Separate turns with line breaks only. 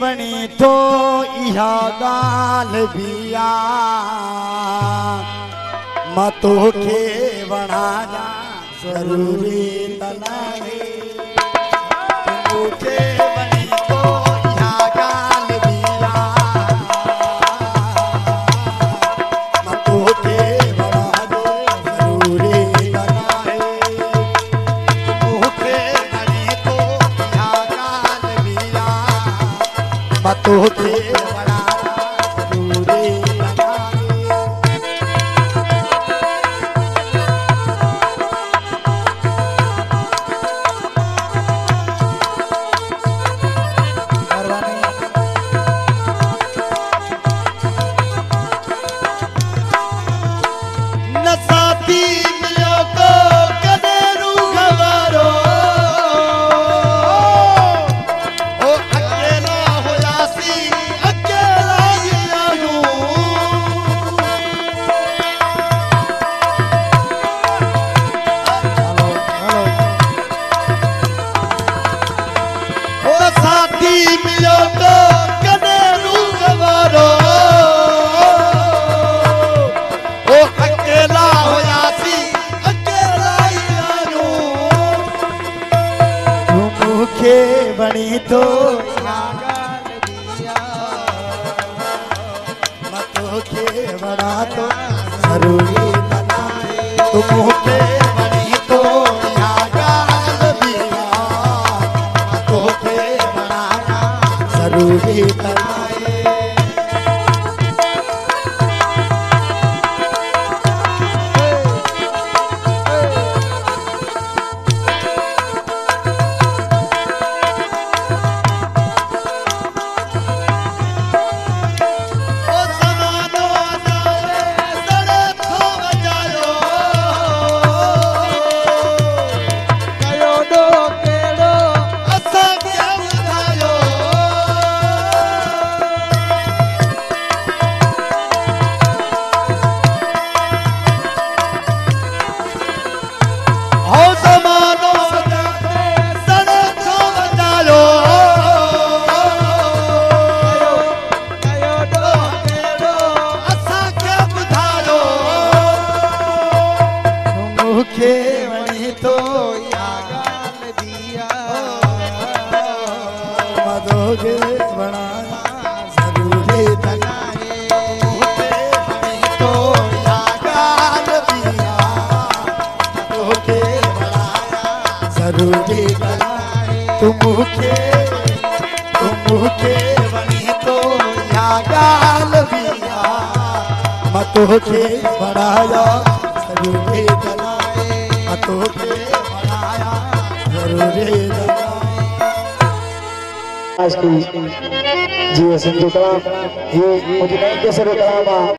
बनी तो इहा गाल बिया मतो के बनाना जरूरी तनाहे मुझे बनी तो इहा गाल बिया मतो के बनाना जरूरी तनाहे मुझे बनी तो इहा गाल बिया मतो के बनी तो मतों के बड़ा तो जरूरी बनाए तुम के बनी तो गाल बिया मतों के बनाना जरूरी बनाए के बनी तो गाल दिया मदो के बनाना जरूरी तनाहे बनी तो गाल दिया मदो के बनाना जरूरी तनाहे तुम के बनी तो गाल दिया मदो के बनाया जरूरी तो के बनाया जरूरी
आज की जीव सिंधु कलाम ये मुझे कैसे कलाम